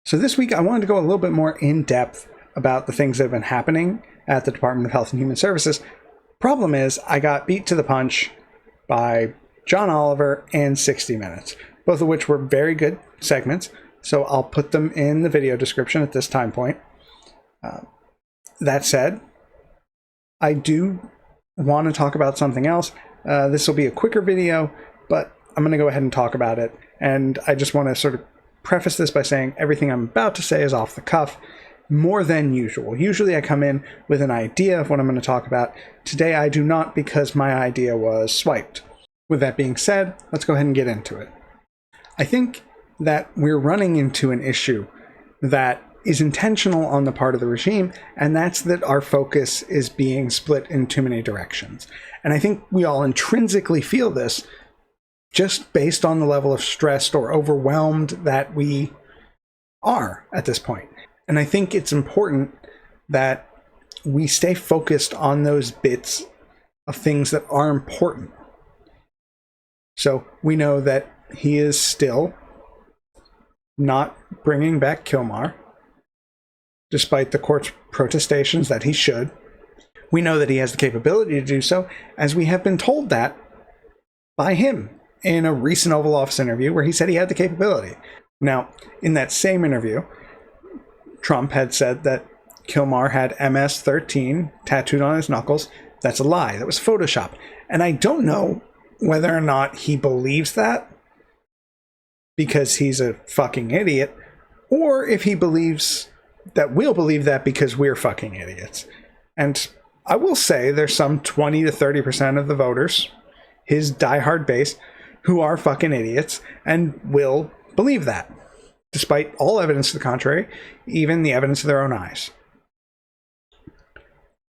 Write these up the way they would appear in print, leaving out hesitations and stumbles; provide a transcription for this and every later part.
So this week I wanted to go a little bit more in depth about the things that have been happening at the Department of Health and Human Services. Problem is, I got beat to the punch by John Oliver and 60 Minutes, both of which were very good segments, so I'll put them in the video description at this time point. That said, I do want to talk about something else. This will be a quicker video, but I'm going to go ahead and talk about it, and I just want to sort of preface this by saying everything I'm about to say is off the cuff, more than usual. Usually I come in with an idea of what I'm going to talk about. Today I do not, because my idea was swiped. With that being said, let's go ahead and get into it. I think that we're running into an issue that is intentional on the part of the regime, and that's that our focus is being split in too many directions. And I think we all intrinsically feel this just based on the level of stressed or overwhelmed that we are at this point. And I think it's important that we stay focused on those bits of things that are important. So we know that he is still not bringing back Kilmar, despite the court's protestations that he should. We know that he has the capability to do so, as we have been told that by him in a recent Oval Office interview where he said he had the capability. Now, in that same interview, Trump had said that Kilmar had MS-13 tattooed on his knuckles. That's a lie. That was Photoshop. And I don't know whether or not he believes that because he's a fucking idiot, or if he believes that we'll believe that because we're fucking idiots. And I will say there's some 20 to 30% of the voters, his diehard base, who are fucking idiots and will believe that, despite all evidence to the contrary, even the evidence of their own eyes.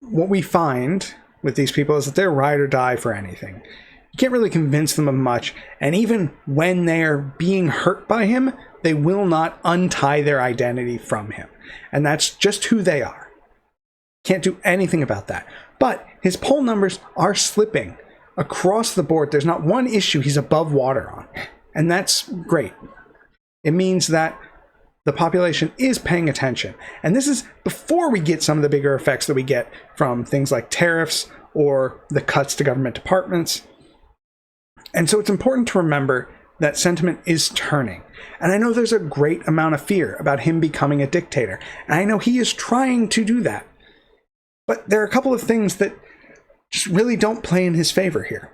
What we find with these people is that they're ride or die for anything. You can't really convince them of much, and even when they're being hurt by him, they will not untie their identity from him. And that's just who they are. Can't do anything about that. But his poll numbers are slipping across the board. There's not one issue he's above water on, and that's great. It means that the population is paying attention. And this is before we get some of the bigger effects that we get from things like tariffs or the cuts to government departments. And so it's important to remember that sentiment is turning. And I know there's a great amount of fear about him becoming a dictator. And I know he is trying to do that. But there are a couple of things that just really don't play in his favor here.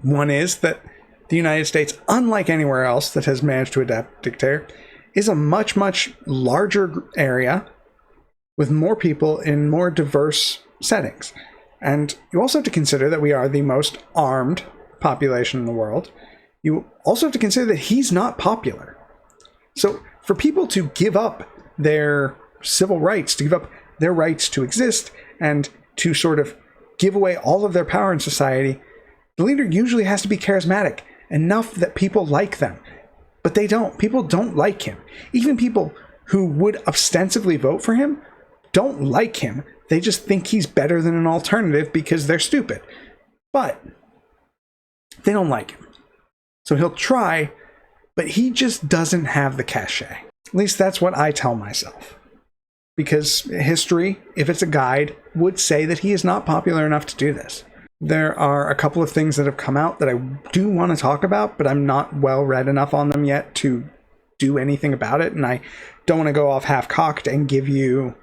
One is that the United States, unlike anywhere else that has managed to adapt dictator, is a much, much larger area with more people in more diverse settings. And you also have to consider that we are the most armed population in the world. You also have to consider that he's not popular. So for people to give up their civil rights, to give up their rights to exist, and to sort of give away all of their power in society, the leader usually has to be charismatic, enough that people like them. But they don't. People don't like him. Even people who would ostensibly vote for him don't like him. They just think he's better than an alternative because they're stupid. But they don't like him. So he'll try, but he just doesn't have the cachet. At least that's what I tell myself. Because history, if it's a guide, would say that he is not popular enough to do this. There are a couple of things that have come out that I do want to talk about, but I'm not well read enough on them yet to do anything about it, and I don't want to go off half-cocked and give you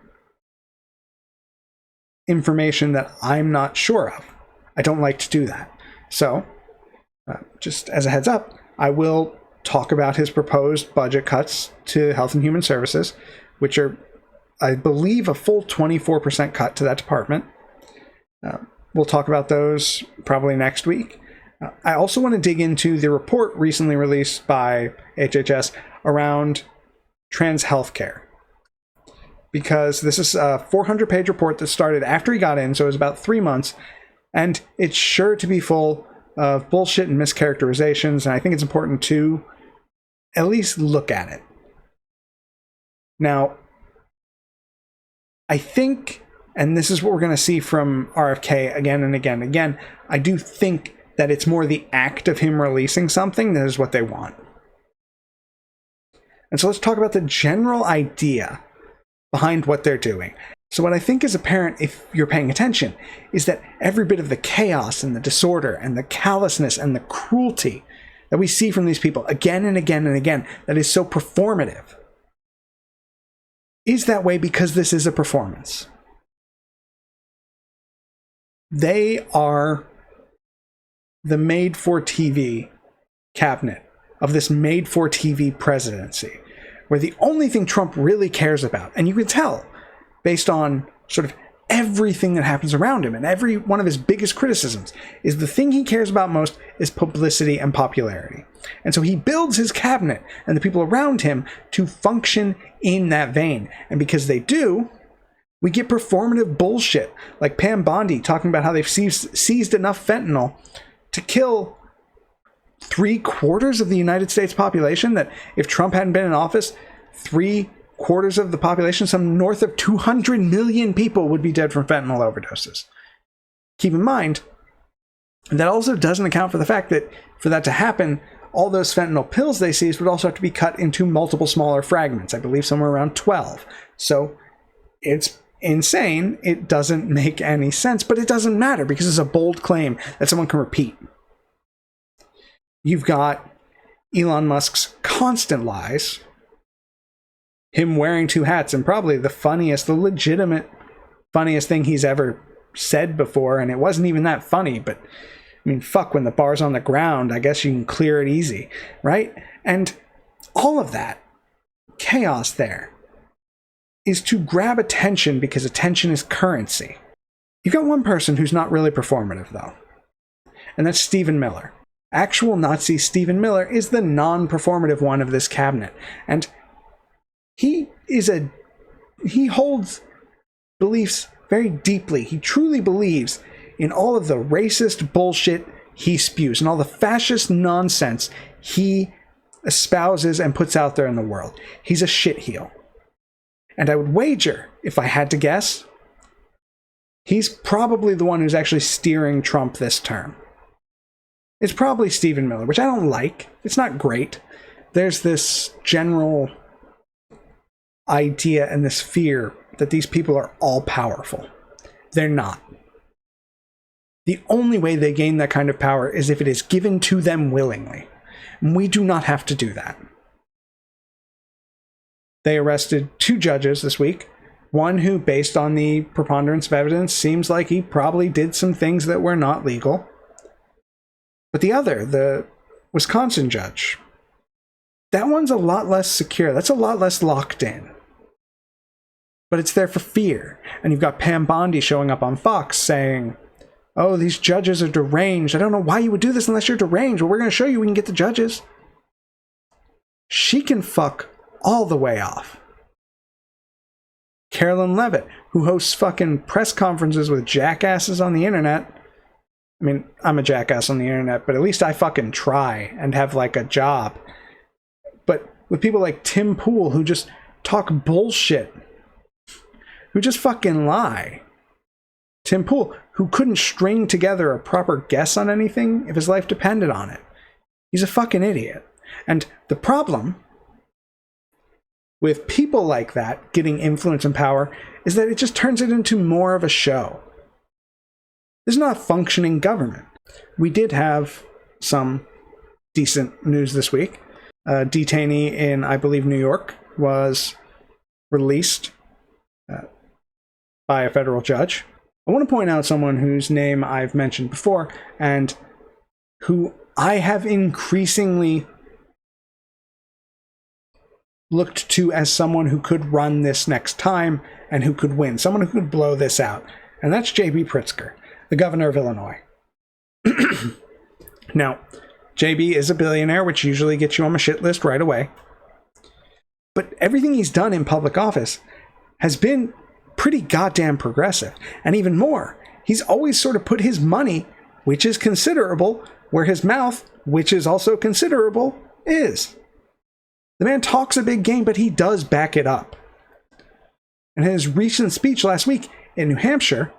information that I'm not sure of. I don't like to do that. So, just as a heads up, I will talk about his proposed budget cuts to Health and Human Services, which are, I believe, a full 24% cut to that department. We'll talk about those probably next week. I also want to dig into the report recently released by HHS around trans healthcare, because this is a 400-page report that started after he got in, so it was about 3 months, and it's sure to be full of bullshit and mischaracterizations, and I think it's important to at least look at it. Now, I think, and this is what we're going to see from RFK again and again and again, I do think that it's more the act of him releasing something that is what they want. And so let's talk about the general idea behind what they're doing. So what I think is apparent, if you're paying attention, is that every bit of the chaos and the disorder and the callousness and the cruelty that we see from these people again and again and again, that is so performative, is that way because this is a performance. They are the made-for-TV cabinet of this made-for-TV presidency, where the only thing Trump really cares about, and you can tell based on sort of everything that happens around him and every one of his biggest criticisms, is the thing he cares about most is publicity and popularity. And so he builds his cabinet and the people around him to function in that vein. And because they do, we get performative bullshit like Pam Bondi talking about how they've seized enough fentanyl to kill 3/4 of the United States population, that if Trump hadn't been in office, 3/4 of the population, some north of 200 million people, would be dead from fentanyl overdoses. Keep in mind, that also doesn't account for the fact that for that to happen, all those fentanyl pills they seized would also have to be cut into multiple smaller fragments, I believe somewhere around 12. So it's insane. It doesn't make any sense, but it doesn't matter because it's a bold claim that someone can repeat. You've got Elon Musk's constant lies, him wearing two hats, and probably the legitimate funniest thing he's ever said before, and it wasn't even that funny, but I mean, fuck, when the bar's on the ground, I guess you can clear it easy, right? And all of that chaos there is to grab attention because attention is currency. You've got one person who's not really performative, though, and that's Stephen Miller. Actual Nazi Stephen Miller is the non-performative one of this cabinet, and he holds beliefs very deeply. He truly believes in all of the racist bullshit he spews and all the fascist nonsense he espouses and puts out there in the world. He's a shitheel. And I would wager, if I had to guess, he's probably the one who's actually steering Trump this term. It's probably Stephen Miller, which I don't like. It's not great. There's this general idea and this fear that these people are all powerful. They're not. The only way they gain that kind of power is if it is given to them willingly. And we do not have to do that. They arrested 2 judges this week. One who, based on the preponderance of evidence, seems like he probably did some things that were not legal. But the other, the Wisconsin judge, that one's a lot less secure. That's a lot less locked in. But it's there for fear. And you've got Pam Bondi showing up on Fox saying, oh, these judges are deranged. I don't know why you would do this unless you're deranged. Well, we're going to show you we can get the judges. She can fuck all the way off. Carolyn Levitt, who hosts fucking press conferences with jackasses on the internet. I mean, I'm a jackass on the internet, but at least I fucking try and have like a job. But with people like Tim Pool, who just talk bullshit, who just fucking lie. Tim Pool, who couldn't string together a proper guess on anything if his life depended on it. He's a fucking idiot. And the problem with people like that getting influence and power is that it just turns it into more of a show. This is not a functioning government. We did have some decent news this week. A detainee in, I believe, New York was released by a federal judge. I want to point out someone whose name I've mentioned before and who I have increasingly looked to as someone who could run this next time and who could win, someone who could blow this out. And that's J.B. Pritzker, the governor of Illinois. Now, JB is a billionaire, which usually gets you on my shit list right away. But everything he's done in public office has been pretty goddamn progressive. And even more, he's always sort of put his money, which is considerable, where his mouth, which is also considerable, is. The man talks a big game, but he does back it up. And in his recent speech last week in New Hampshire,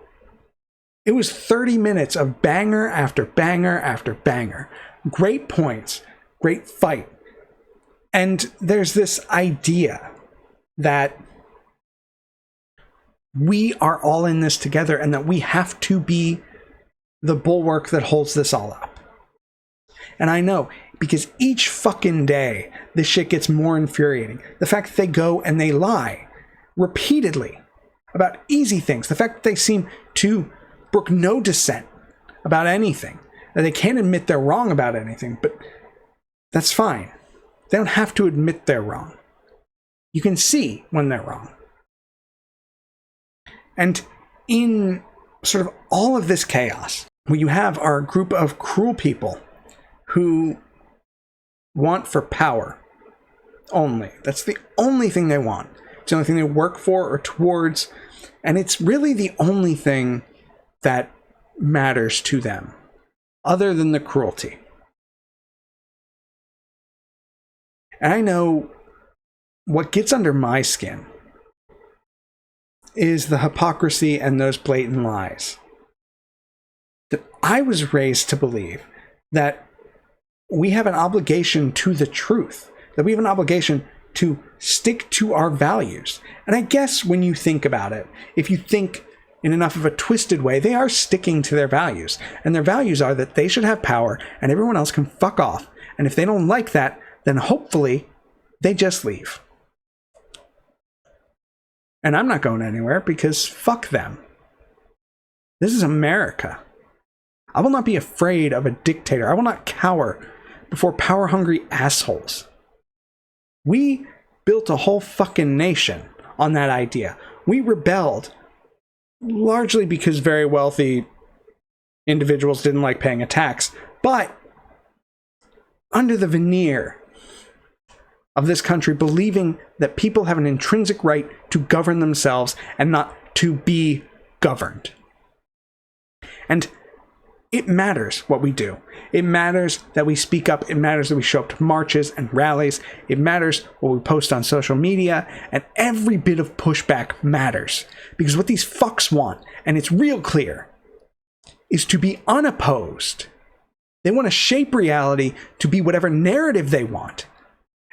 it was 30 minutes of banger after banger after banger. Great points, great fight. And there's this idea that we are all in this together and that we have to be the bulwark that holds this all up. And I know, because each fucking day, this shit gets more infuriating. The fact that they go and they lie repeatedly about easy things. The fact that they seem to brook no dissent about anything. That they can't admit they're wrong about anything, but that's fine. They don't have to admit they're wrong. You can see when they're wrong. And in sort of all of this chaos, what you have are a group of cruel people who want for power only. That's the only thing they want. It's the only thing they work for or towards. And it's really the only thing that matters to them, other than the cruelty. And I know what gets under my skin is the hypocrisy and those blatant lies. That I was raised to believe that we have an obligation to the truth, that we have an obligation to stick to our values. And I guess when you think about it, if you think in enough of a twisted way, they are sticking to their values. And their values are that they should have power and everyone else can fuck off. And if they don't like that, then hopefully they just leave. And I'm not going anywhere because fuck them. This is America. I will not be afraid of a dictator. I will not cower before power-hungry assholes. We built a whole fucking nation on that idea. We rebelled largely because very wealthy individuals didn't like paying a tax. But under the veneer of this country believing that people have an intrinsic right to govern themselves and not to be governed. And it matters what we do. It matters that we speak up. It matters that we show up to marches and rallies. It matters what we post on social media. And every bit of pushback matters. Because what these fucks want, and it's real clear, is to be unopposed. They want to shape reality to be whatever narrative they want.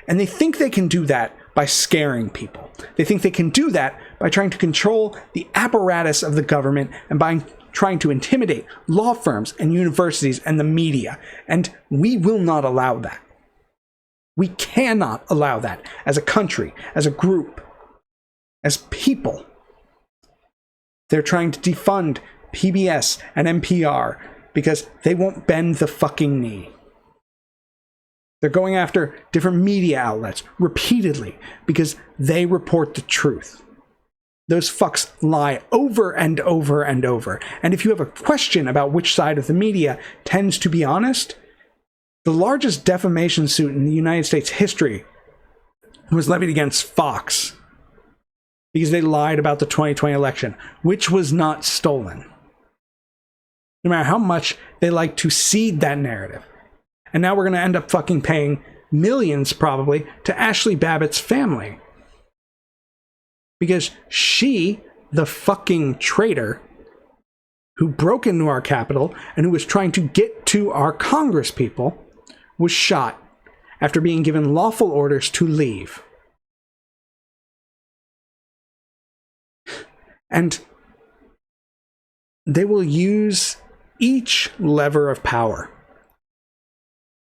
And they think they can do that by scaring people. They think they can do that by trying to control the apparatus of the government and by trying to intimidate law firms and universities and the media. And we will not allow that. We cannot allow that as a country, as a group, as people. They're trying to defund PBS and NPR because they won't bend the fucking knee. They're going after different media outlets repeatedly because they report the truth. Those fucks lie over and over and over. And if you have a question about which side of the media tends to be honest, the largest defamation suit in the United States history was levied against Fox because they lied about the 2020 election, which was not stolen. No matter how much they like to seed that narrative. And now we're going to end up fucking paying millions, probably, to Ashley Babbitt's family. Because she, the fucking traitor, who broke into our Capitol and who was trying to get to our Congress people, was shot after being given lawful orders to leave. And they will use each lever of power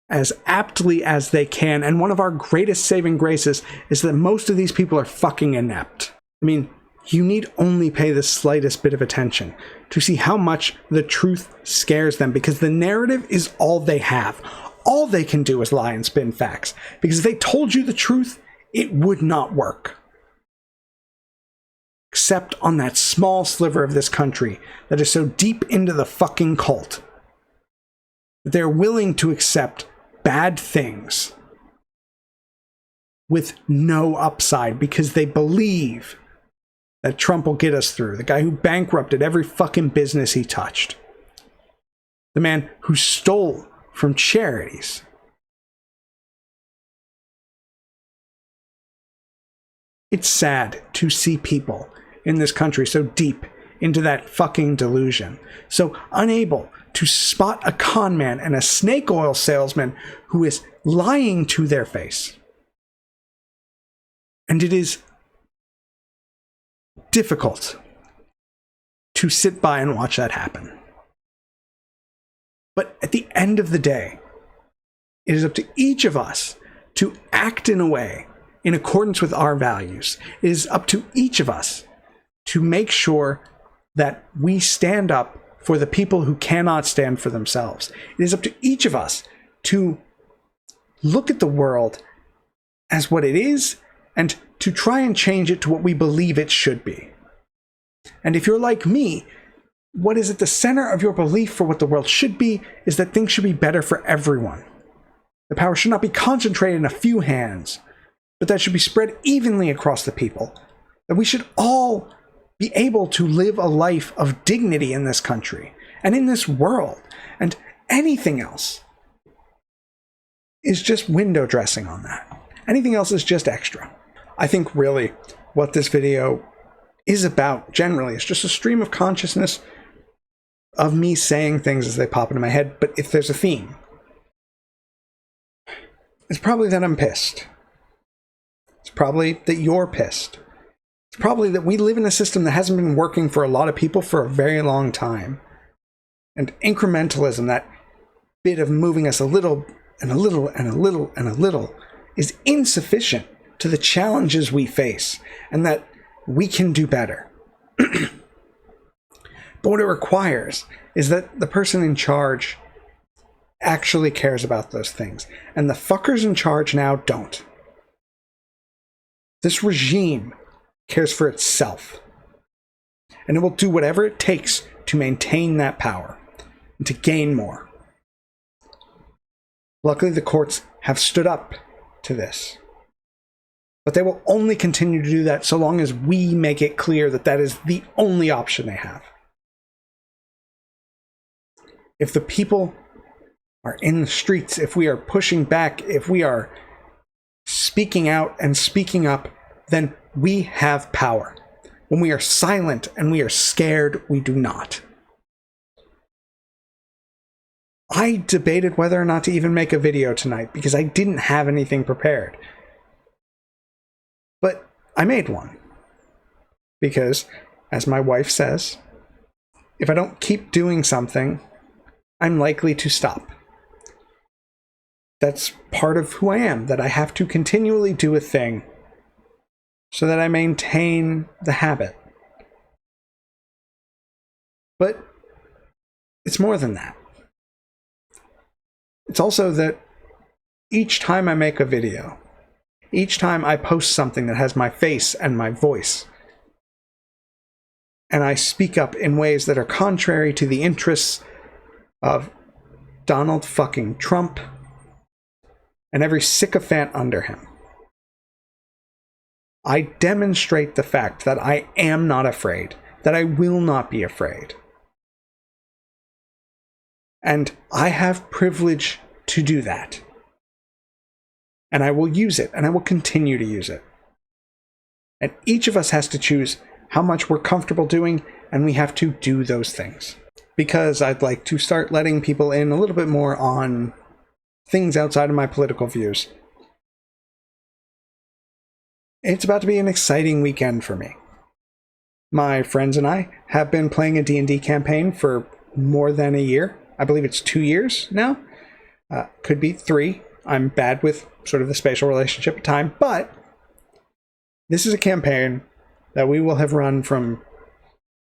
as aptly as they can. And one of our greatest saving graces is that most of these people are fucking inept. I mean, you need only pay the slightest bit of attention to see how much the truth scares them, because the narrative is all they have. All they can do is lie and spin facts, because if they told you the truth, it would not work. Except on that small sliver of this country that is so deep into the fucking cult that they're willing to accept bad things with no upside because they believe that Trump will get us through. The guy who bankrupted every fucking business he touched. The man who stole from charities. It's sad to see people in this country so deep into that fucking delusion, so unable to spot a con man and a snake oil salesman who is lying to their face. And it is difficult to sit by and watch that happen. But at the end of the day, it is up to each of us to act in a way in accordance with our values. It is up to each of us to make sure that we stand up for the people who cannot stand for themselves. It is up to each of us to look at the world as what it is and to try and change it to what we believe it should be. And if you're like me, what is at the center of your belief for what the world should be is that things should be better for everyone. The power should not be concentrated in a few hands, but that should be spread evenly across the people. That we should all be able to live a life of dignity in this country and in this world, and anything else is just window dressing on that. Anything else is just extra. I think really what this video is about generally is just a stream of consciousness of me saying things as they pop into my head. But if there's a theme, it's probably that I'm pissed. It's probably that you're pissed. It's probably that we live in a system that hasn't been working for a lot of people for a very long time. And incrementalism, that bit of moving us a little and a little and a little and a little, is insufficient to the challenges we face, and that we can do better. But what it requires is that the person in charge actually cares about those things. And the fuckers in charge now don't. This regime cares for itself. And it will do whatever it takes to maintain that power and to gain more. Luckily, the courts have stood up to this. But they will only continue to do that so long as we make it clear that that is the only option they have. If the people are in the streets, if we are pushing back, if we are speaking out and speaking up, then we have power. When we are silent and we are scared, we do not. I debated whether or not to even make a video tonight because I didn't have anything prepared. But I made one. Because, as my wife says, if I don't keep doing something, I'm likely to stop. That's part of who I am, that I have to continually do a thing so that I maintain the habit. But it's more than that. It's also that each time I make a video, each time I post something that has my face and my voice, and I speak up in ways that are contrary to the interests of Donald fucking Trump and every sycophant under him, I demonstrate the fact that I am not afraid, that I will not be afraid. And I have privilege to do that. And I will use it, and I will continue to use it. And each of us has to choose how much we're comfortable doing, and we have to do those things. Because I'd like to start letting people in a little bit more on things outside of my political views. It's about to be an exciting weekend for me. My friends and I have been playing a D&D campaign for more than a year. I believe it's 2 years now. Could be 3. I'm bad with sort of the spatial relationship of time, but this is a campaign that we will have run from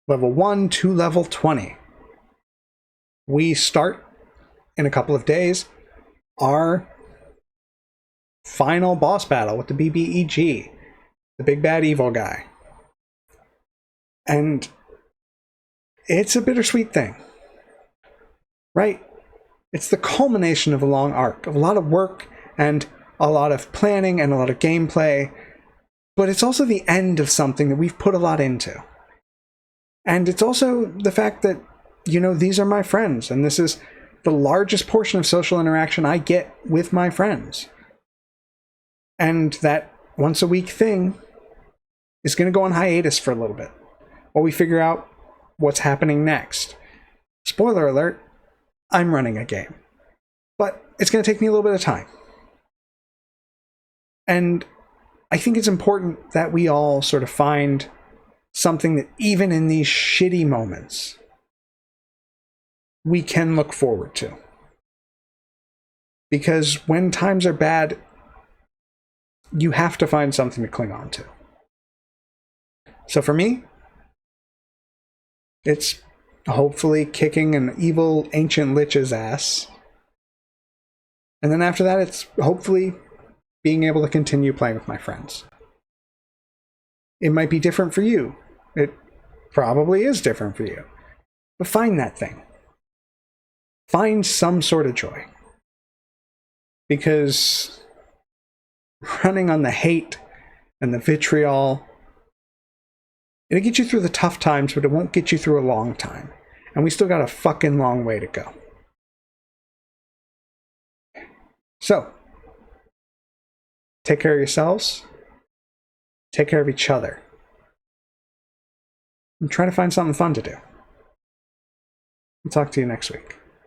level 1 to level 20. We start in a couple of days our final boss battle with the BBEG, the big bad evil guy. And it's a bittersweet thing, right? It's the culmination of a long arc, of a lot of work and a lot of planning and a lot of gameplay, but it's also the end of something that we've put a lot into. And it's also the fact that, you know, these are my friends, and this is the largest portion of social interaction I get with my friends. And that once a week thing is going to go on hiatus for a little bit while we figure out what's happening next. Spoiler alert, I'm running a game. But it's going to take me a little bit of time. And I think it's important that we all sort of find something that even in these shitty moments, we can look forward to. Because when times are bad, you have to find something to cling on to. So for me, it's hopefully kicking an evil ancient lich's ass. And then after that, it's hopefully being able to continue playing with my friends. It might be different for you. It probably is different for you. But find that thing. Find some sort of joy. Because running on the hate and the vitriol, it'll get you through the tough times, but it won't get you through a long time. And we still got a fucking long way to go. So, take care of yourselves. Take care of each other. And try to find something fun to do. I'll talk to you next week.